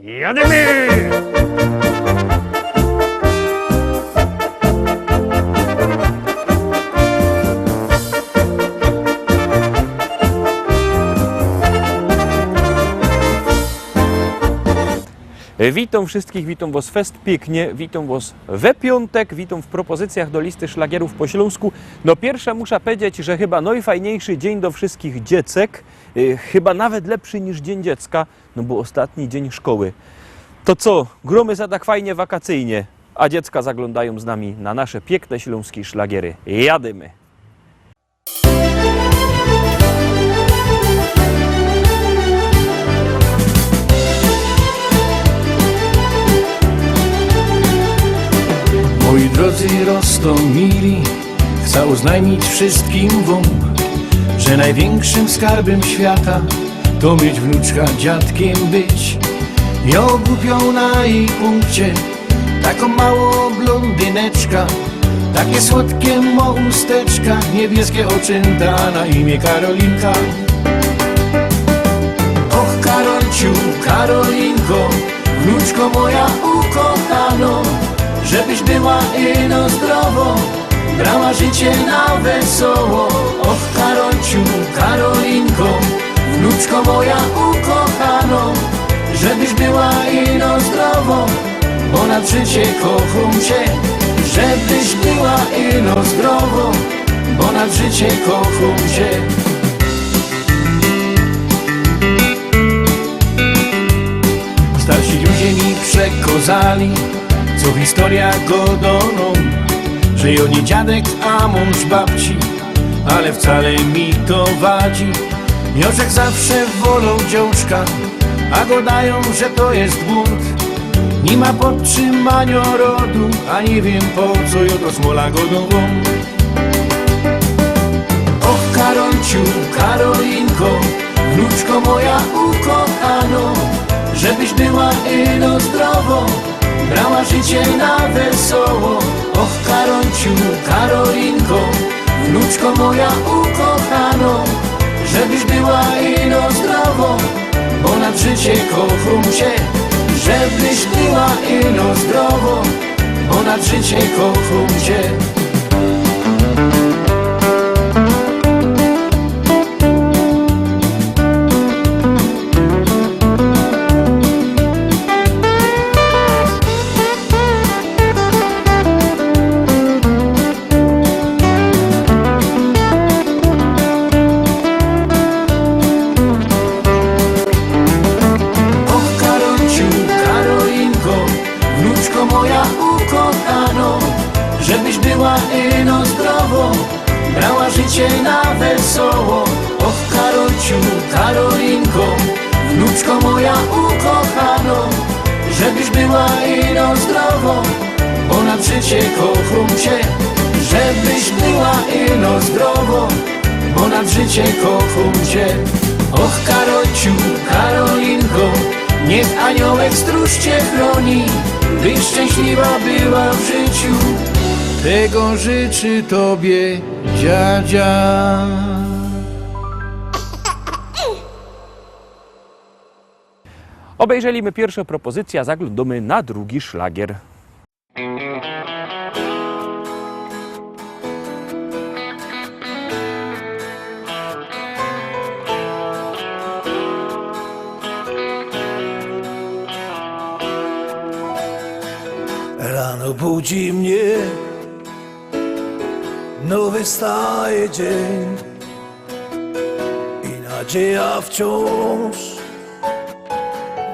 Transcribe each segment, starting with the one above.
Jadymy! Witam wszystkich, witam was fest pięknie, witam was we piątek, witam w propozycjach do listy szlagierów po śląsku. No pierwsze muszę powiedzieć, że chyba najfajniejszy dzień do wszystkich dziecek, chyba nawet lepszy niż Dzień Dziecka, no bo ostatni dzień szkoły. To co, gromy za tak fajnie wakacyjnie, a dziecka zaglądają z nami na nasze piękne śląskie szlagiery. Jadymy! Moi drodzy Rostomili, chcę oznajmić wszystkim wam, że największym skarbem świata to mieć wnuczka, dziadkiem być. Ja ogłupiał na jej punkcie taką małą blondyneczka, takie słodkie ma usteczka, niebieskie oczęta, na imię Karolinka. Och Karolciu, Karolinko, wnuczko moja ukochano, żebyś była ino zdrowo, brała życie na wesoło. Och Karolciu, Karolinko, wnuczko moja ukochano, żebyś była ino zdrowo, bo nad życie kocham cię. Żebyś była ino zdrowo, bo nad życie kocham cię. Starsi ludzie mi przekazali, co w historiach godoną, że jo nie dziadek, a mąż babci, ale wcale mi to wadzi. Mioczek zawsze wolą dziączka, a godają, że to jest bunt. Nie ma podtrzymania rodu, a nie wiem po co jo to smola godową. Och Karolciu, Karolinko, wnuczko moja ukochano, żebyś była ino zdrowo, brała życie na wesoło. Och Karolciu, Karolinko, wnuczko moja ukochano, żebyś była ino zdrowo, bo nad życie kocham cię. Żebyś była ino zdrowo, bo nad życie kocham cię. Żebyś była ino zdrowo, brała życie na wesoło. Och Karolciu, Karolinko, wnuczko moja ukochano, żebyś była ino zdrowo, bo nad życie kocham cię. Żebyś była ino zdrowo, bo nad życie kocham cię. Och Karolciu, Karolinko, niech aniołek stróż cię chroni, byś szczęśliwa była w życiu. Tego życzy tobie dziadzia. Obejrzeliśmy pierwszą propozycję, a zaglądamy na drugi szlagier. Rano budzi mnie nowy staje dzień i nadzieja wciąż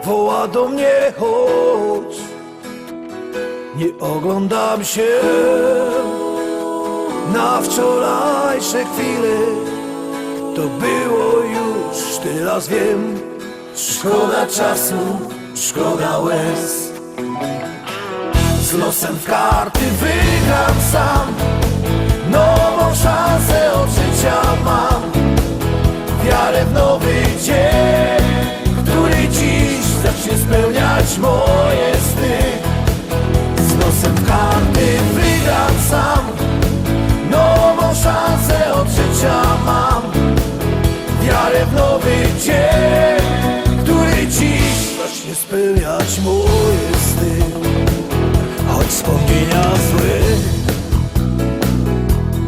woła do mnie, chodź. Nie oglądam się na wczorajsze chwile, to było już, teraz wiem. Szkoda czasu, szkoda łez, z losem w karty wygram sam. Nową szansę od życia mam, wiarę w nowy dzień, który dziś zacznie spełniać moje sny. Z losem w karty wygram sam, nową szansę od życia mam, wiarę w nowy dzień, który dziś zacznie spełniać moje sny. Choć wspomnienia złe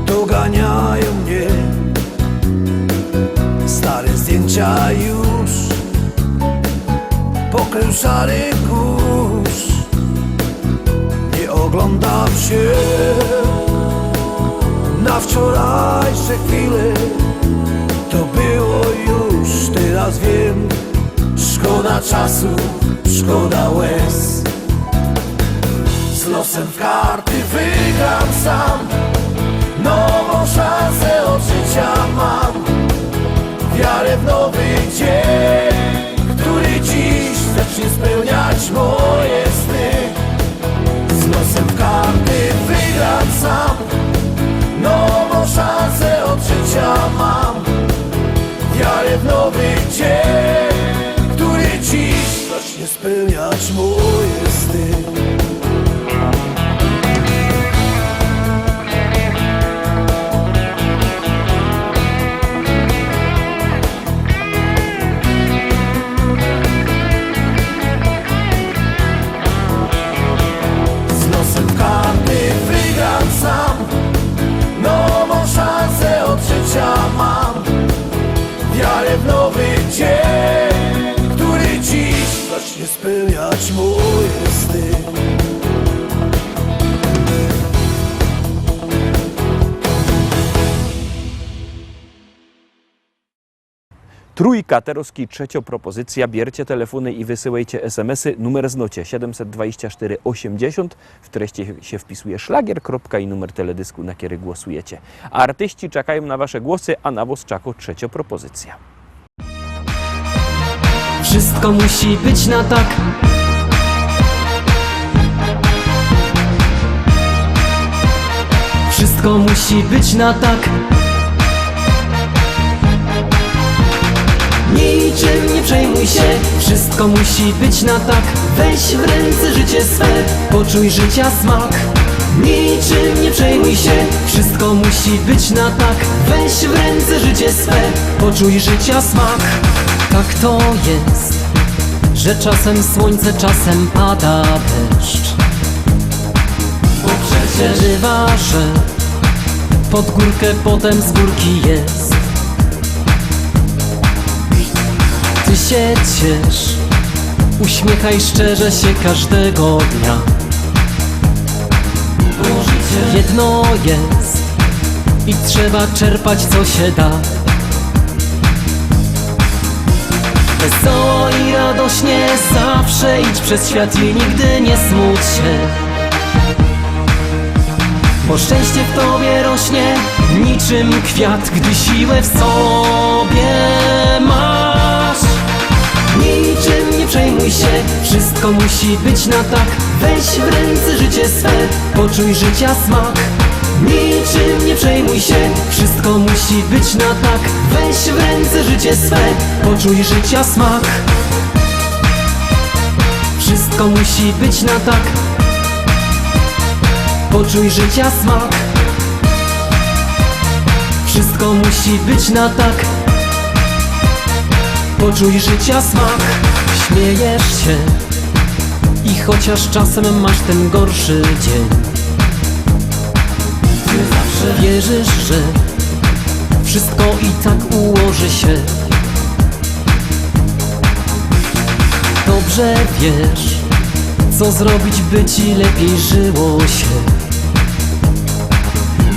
doganiają mnie, stare zdjęcia już pokrył szary kurz. Nie oglądam się na wczorajsze chwile, to było już, teraz wiem. Szkoda czasu, szkoda łez. Z losem w karty wygram sam, nową szansę od życia mam. Wiarę w nowy dzień, który dziś zacznie spełniać moje sny. Z losem w karty wygram sam, nową szansę od życia mam. Wiarę w nowy dzień, który dziś zacznie spełniać moje sny. Z losem karty wygram sam, nową szansę od życia mam. Wiarę w nowy dzień, który dziś zacznie spełniać moje sny. Trójka, Teroski, trzecia propozycja. Biercie telefony i wysyłajcie SMS-y. Numer znocie 724 80. W treści się wpisuje szlagier, kropka i numer teledysku, na który głosujecie. A artyści czekają na wasze głosy, a na was czeka trzecia propozycja. Wszystko musi być na tak. Wszystko musi być na tak. Niczym nie przejmuj się, wszystko musi być na tak. Weź w ręce życie swe, poczuj życia smak. Niczym nie przejmuj się, wszystko musi być na tak. Weź w ręce życie swe, poczuj życia smak. Tak to jest, że czasem słońce, czasem pada deszcz. Bo przecież bywa, że pod górkę, potem z górki jest. Ty się ciesz, uśmiechaj szczerze się każdego dnia. Bo życie jedno jest i trzeba czerpać co się da. Wesoło i radośnie zawsze idź przez świat i nigdy nie smuć się. Bo szczęście w tobie rośnie niczym kwiat, gdy siłę w sobie masz. Niczym nie przejmuj się, wszystko musi być na tak. Weź w ręce życie swe, poczuj życia smak. Niczym nie przejmuj się, wszystko musi być na tak. Weź w ręce życie swe, poczuj życia smak. Wszystko musi być na tak. Poczuj życia smak. Wszystko musi być na tak. Poczuj życia smak. Śmiejesz się i chociaż czasem masz ten gorszy dzień, ty zawsze wierzysz, że wszystko i tak ułoży się. Dobrze wiesz, co zrobić, by ci lepiej żyło się.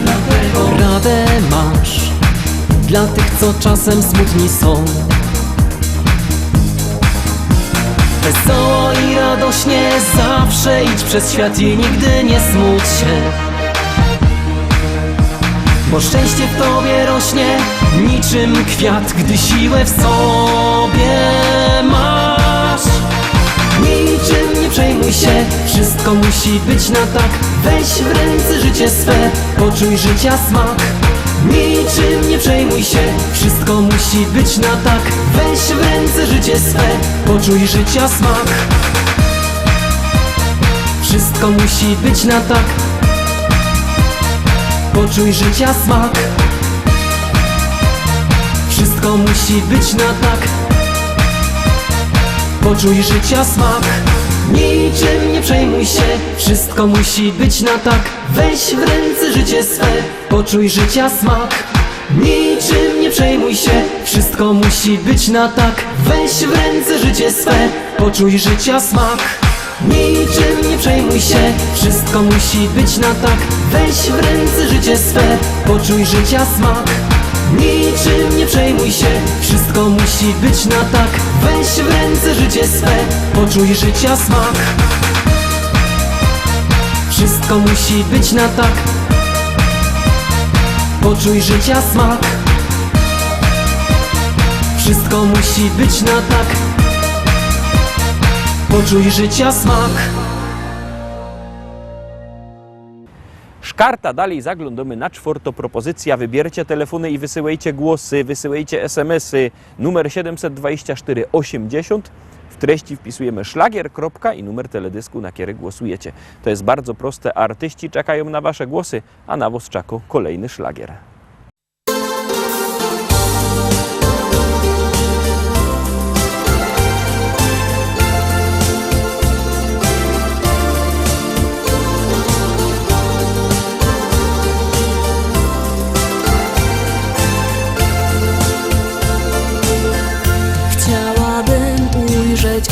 Dlatego radę masz dla tych, co czasem smutni są. Wesoło i radośnie zawsze idź przez świat i nigdy nie smuć się. Bo szczęście w tobie rośnie niczym kwiat, gdy siłę w sobie masz. Niczym nie przejmuj się, wszystko musi być na tak. Weź w ręce życie swe, poczuj życia smak. Niczym nie przejmuj się, wszystko musi być na tak. Weź w ręce życie swe, poczuj życia smak. Wszystko musi być na tak. Poczuj życia smak. Wszystko musi być na tak. poczuj życia smak. Niczym nie przejmuj się, wszystko musi być na tak. Weź w ręce życie swe, poczuj życia smak. Niczym nie przejmuj się, wszystko musi być na tak. Weź w ręce życie swe, poczuj życia smak. Niczym nie przejmuj się, wszystko musi być na tak. Weź w ręce życie swe, poczuj życia smak. Niczym nie przejmuj się, wszystko musi być na tak. Weź w ręce życie swe, poczuj życia smak. Wszystko musi być na tak. Poczuj życia smak. Wszystko musi być na tak. Poczuj życia smak. Szkarta, dalej zaglądamy na czwartą propozycja. Wybiercie telefony i wysyłajcie głosy, wysyłajcie SMS-y. Numer 724 80. W treści wpisujemy szlagier, kropka i numer teledysku, na który głosujecie. To jest bardzo proste, artyści czekają na wasze głosy, a na was czeka kolejny szlagier.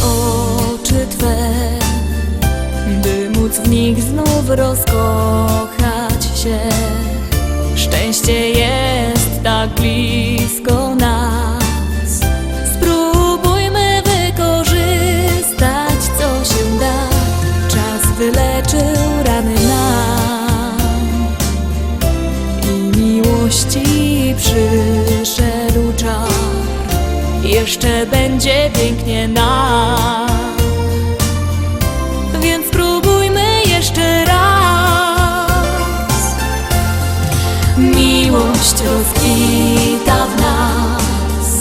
Oczy Twe, by móc w nich znów rozkochać się. Szczęście jest tak blisko nas. Spróbujmy wykorzystać, co się da. Czas wyleczył rany nam i miłości przyszedł czas. Jeszcze będzie pięknie nam, więc spróbujmy jeszcze raz. Miłość rozkwita w nas.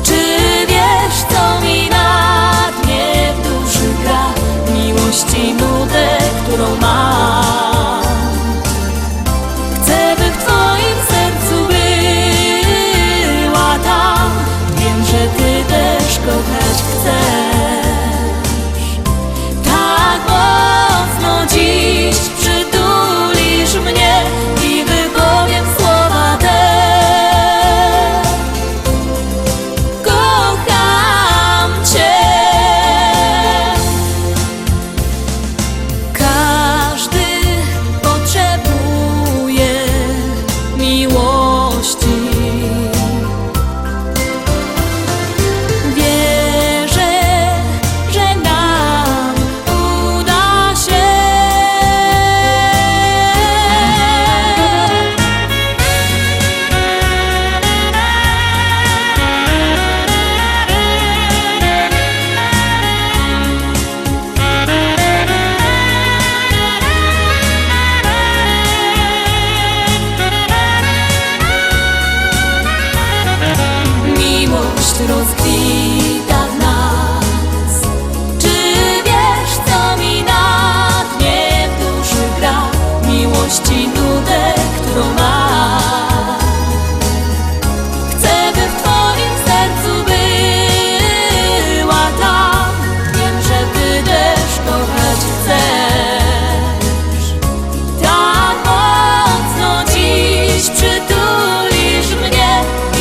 Czy wiesz, co mi na dnie w duszy gra? Miłości nudę, którą mam. Chcę, by w Twoim sercu była tam. Wiem, że Ty też kochać chcesz. Tak mocno dziś przytulisz mnie i wypowiem słowa te. Kocham Cię. Każdy potrzebuje miłości. Rozkwita w nas. Czy wiesz, co mi na dnie w duszy gra? Miłości nudę, którą mam. Chcę, by w Twoim sercu była tam. Wiem, że Ty też kochać chcesz. Tak mocno dziś przytulisz mnie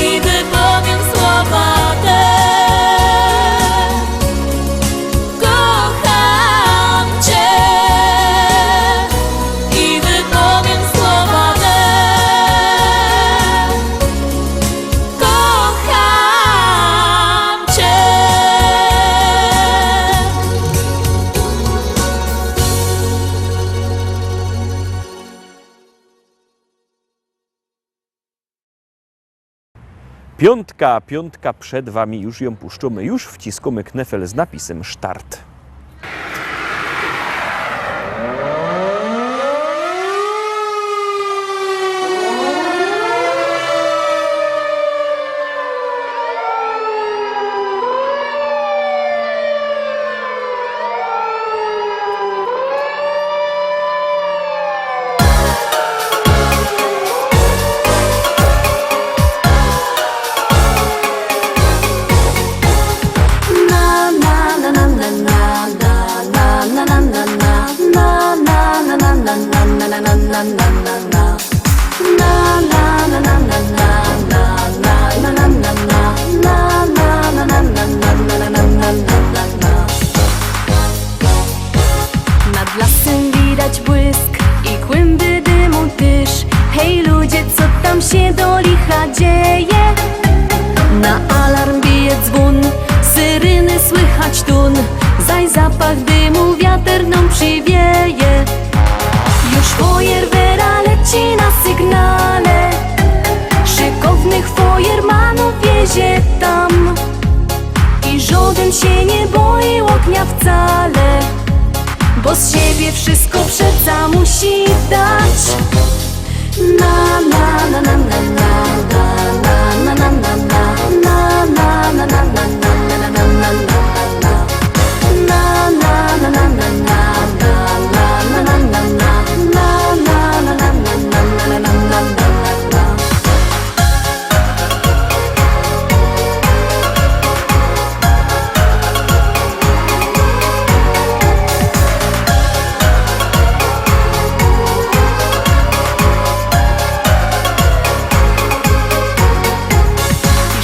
i wypowiem słowa. Piątka przed Wami, już ją puszczamy, już wciskamy knefel z napisem Start. Na zapach dymu wiatr nam przywieje. Już fajerwera leci na sygnale, szykownych fajermanów wiezie tam. I żaden się nie boi ognia wcale, bo z siebie wszystko przeca musi dać. Na na na na na na na na na na na na na na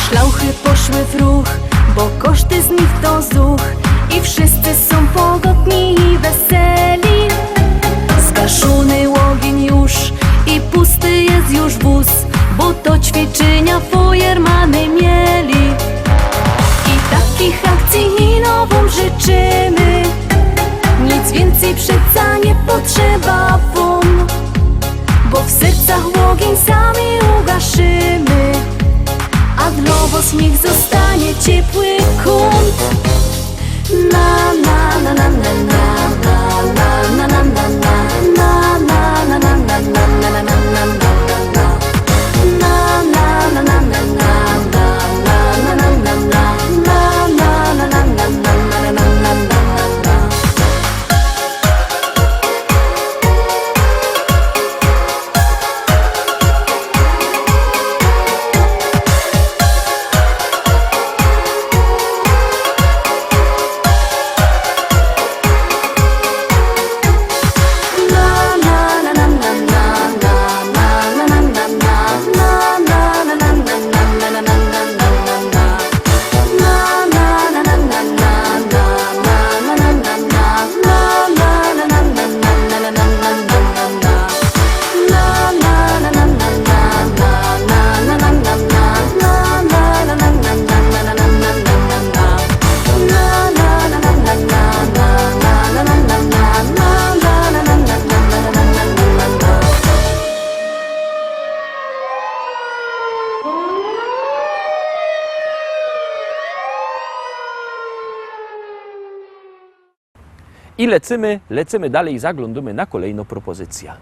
Szlauchy poszły w ruch, bo koszty z nich to zuch. I wszyscy są pogodni i weseli. Zgaszony ogień już i pusty jest już wóz, bo to ćwiczenia fajermany mieli. I takich akcji i nową życzymy, nic więcej przeca nie potrzeba wam, bo w sercach ogień sami ugaszymy, a dla was niech zostanie ciepły kąt. Na na na na na na na na na na na na na na na na na I lecimy dalej, zaglądamy na kolejną propozycję.